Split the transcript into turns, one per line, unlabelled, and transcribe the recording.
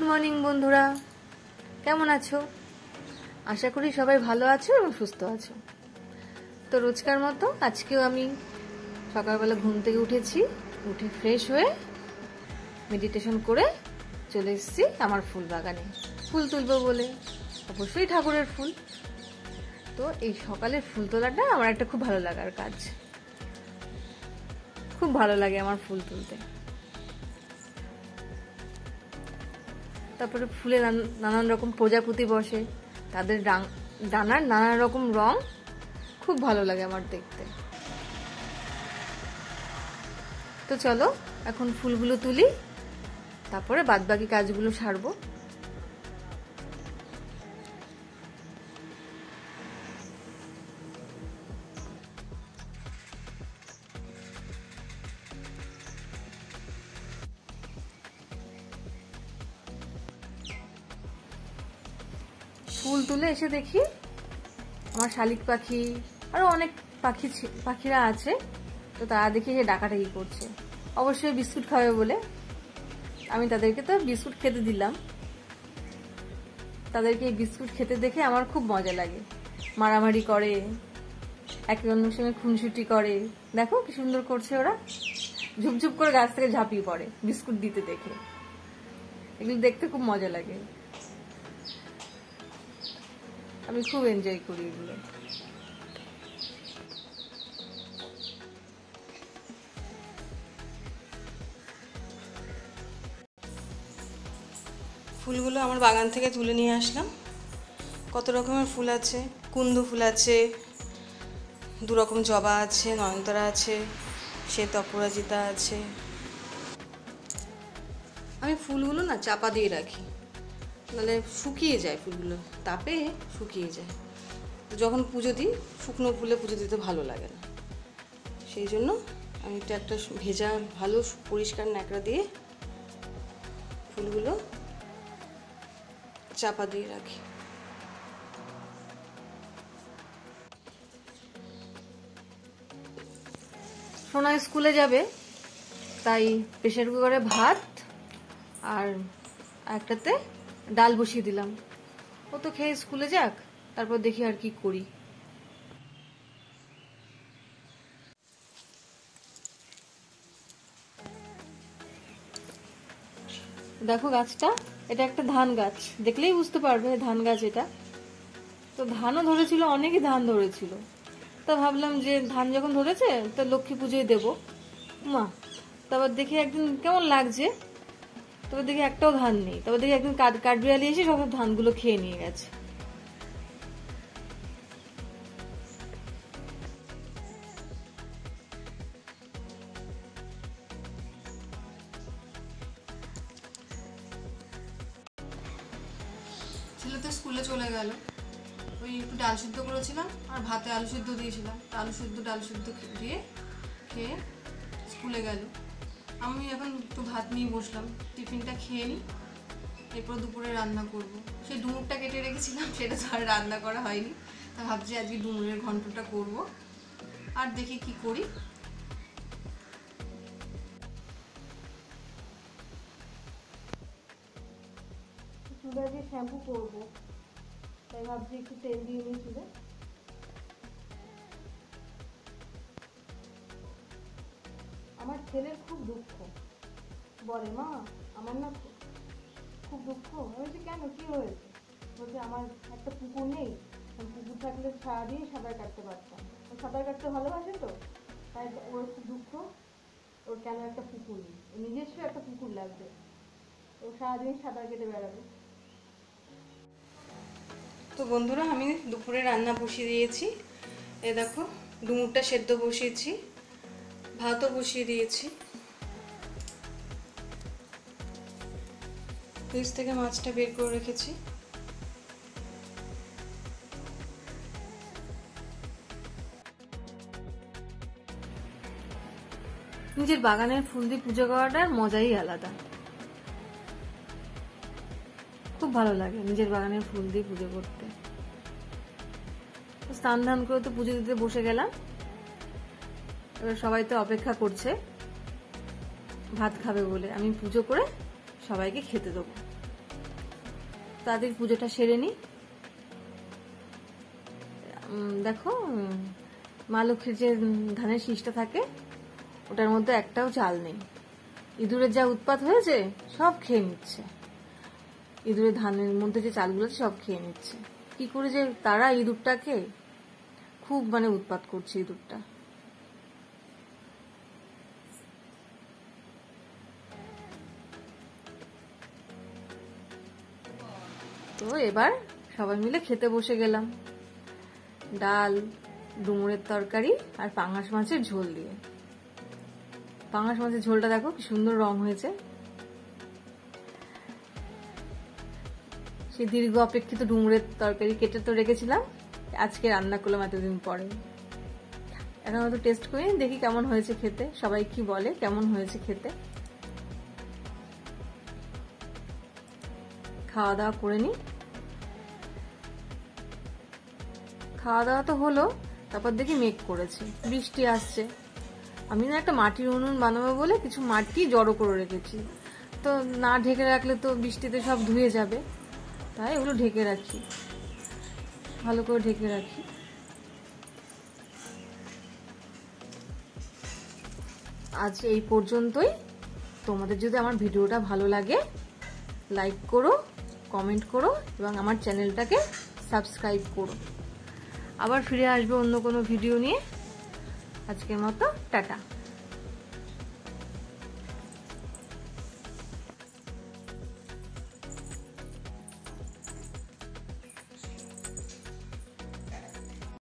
Good morning বন্ধুরা, কেমন আছো? আশা করি সবাই ভালো আছো এবং সুস্থ আছো। তো রোজকার মতো আজকেও আমি সকালবেলা ঘুম থেকে উঠে ফ্রেশ হয়ে মেডিটেশন করে চলে এসেছি আমার ফুল বাগানে ফুল তুলবো বলে, অবশ্যই ঠাকুরের ফুল। তো এই সকালের ফুল তোলাটা আমার একটা খুব ভালো লাগার কাজ, খুব ভালো লাগে আমার ফুল তুলতে। তারপরে ফুলে নানান রকম প্রজাপতি বসে, তাদের ডানার নানা রকম রং খুব ভালো লাগে আমার দেখতে। তো চলো এখন ফুলগুলো তুলি, তারপরে বাদবাকি কাজগুলো সারবো। ফুল তুলে এসে দেখি আমার শালিক পাখি আরো অনেক পাখিরা আছে, তো তারা দেখি যে ডাকাডাকি করছে, অবশ্যই বিস্কুট খাবে বলে। আমি তাদেরকে তো বিস্কুট খেতে দিলাম। তাদেরকে এই বিস্কুট খেতে দেখে আমার খুব মজা লাগে। মারামারি করে, একে অন্যের সঙ্গে খুনসুটি করে, দেখো কি সুন্দর করছে ওরা। ঝুপঝুপ করে গাছ থেকে ঝাঁপিয়ে পড়ে বিস্কুট দিতে দেখে, এগুলো দেখতে খুব মজা লাগে। আমি খুব এনজয় করি এগুলো।
ফুলগুলো আমার বাগান থেকে তুলে নিয়ে আসলাম। কত রকমের ফুল আছে, কুন্দ ফুল আছে, দু রকম জবা আছে, নয়নতারা আছে, শ্বেত অপরাজিতা আছে। আমি ফুলগুলো না চাপা দিয়ে রাখি, নাহলে শুকিয়ে যায়, ফুলগুলো তাপে শুকিয়ে যায়। যখন পুজো দিই শুকনো ফুলে পুজো দিতে ভালো লাগে না, সেই জন্য আমি একটা ভেজা ভালো পরিষ্কার ন্যাকড়া দিয়ে ফুলগুলো চাপা দিয়ে রাখি।
সোনা স্কুলে যাবে, তাই প্রেসার কুকারে ভাত আর একটাতে ডাল বসিয়ে দিলাম। ও তো খেয়ে স্কুলে যাক, তারপর দেখি আর কি করি। দেখো গাছটা, এটা একটা ধান গাছ, দেখলেই বুঝতে পারবে ধান গাছ এটা। তো ধানও ধরেছিল, অনেকই ধান ধরেছিল। তা ভাবলাম যে ধান যখন ধরেছে তো লক্ষ্মী পুজোয় দেবো মা। তারপর দেখি একদিন কেমন লাগছে, তবে দেখি একটাও ধান নেই। তারপর দেখি একদিন কাঠবিড়ালি এসে সব ধানগুলো খেয়ে নিয়ে গেছে।
ছেলে তো স্কুলে চলে গেল, ওই একটু ডাল সিদ্ধ করেছিলাম আর ভাতে আলু সিদ্ধ দিয়েছিলাম, আলু সিদ্ধ ডাল সিদ্ধ দিয়ে খেয়ে স্কুলে গেল। আমি এখন একটু ভাত নিয়ে বসলাম, টিফিনটা খেয়ে নিই, এরপর দুপুরে রান্না করব। সেই ডুমুরটা কেটে রেখেছিলাম, সেটা তো আর রান্না করা হয়নি, তা ভাবছি আজকে ডুমুরের ঘন্টটা করব, আর দেখি কি করি।
চুলে দিয়ে শ্যাম্পু করবো, তাই ভাবছি একটু তেল দিয়ে নিই চুলে। আমার ছেলের খুব দুঃখ, বলে মা আমার না খুব দুঃখ। বলছি কেন, কি হয়েছে? বলছে আমার একটা পুকুর নেই, পুকুর থাকলে সারাদিন সাঁতার কাটতে পারতাম। ও সাঁতার কাটতে ভালোবাসে, তো তাই ওর খুব দুঃখ, ওর কেন একটা পুকুর নেই, নিজস্ব একটা পুকুর লাগবে, ও সারাদিন সাঁতার কেটে বেড়াবে।
তো বন্ধুরা, আমি দুপুরে রান্না বসিয়ে দিয়েছি। এ দেখো ডুমুরটা সেদ্ধ বসিয়েছি, ভাতও বসিয়ে দিয়েছি। ফ্রিজ থেকে মাছটা বের করে রেখেছি।
নিজের বাগানের ফুল দিয়ে পুজো করাটার মজাই আলাদা, খুব ভালো লাগে নিজের বাগানের ফুল দিয়ে পুজো করতে। স্নান ধান করে তো পুজো দিতে বসে গেলাম। এবার সবাই তো অপেক্ষা করছে ভাত খাবে বলে, আমি পুজো করে সবাইকে খেতে দেবো। তাদের পুজোটা সেরে নিই। দেখো মা লক্ষ্মীর যে ধানের শীষটা থাকে ওটার মধ্যে একটাও চাল নেই। ইঁদুরের যা উৎপাত হয়েছে সব খেয়ে নিচ্ছে, ইঁদুরের ধানের মধ্যে যে চালগুলো আছে সব খেয়ে নিচ্ছে। কি করে যে তারা ইঁদুরটাকে, খুব মানে উৎপাত করছে ইঁদুরটা। তো এবার সবাই মিলে খেতে বসে গেলাম, ডাল, ডুমুরের তরকারি আর পাঙাশ মাছের ঝোল দিয়ে। পাঙাশ মাছের ঝোলটা দেখো কি সুন্দর রং হয়েছে। সেই দীর্ঘ অপেক্ষিত ডুমুরের তরকারি কেটে তো রেখেছিলাম, আজকে রান্না করলাম এতদিন পরে। এখন হয়তো টেস্ট করি, দেখি কেমন হয়েছে খেতে, সবাই কি বলে কেমন হয়েছে খেতে। খাওয়া দাওয়া করে নি। খাওয়া দাওয়া তো হলো, তারপর দেখি মেঘ করেছে, বৃষ্টি আসছে। আমি না একটা মাটির উনুন বানাবো বলে কিছু মাটি জড়ো করে রেখেছি, তো না ঢেকে রাখলে তো বৃষ্টিতে সব ধুয়ে যাবে, তাই এগুলো ঢেকে রাখি, ভালো করে ঢেকে রাখি। আজ এই পর্যন্তই। তোমাদের যদি আমার ভিডিওটা ভালো লাগে লাইক করো, কমেন্ট করো এবং আমার চ্যানেলটাকে সাবস্ক্রাইব করো। আবার ফিরে আসবো অন্য কোনো ভিডিও নিয়ে। আজকের মতো টাটা।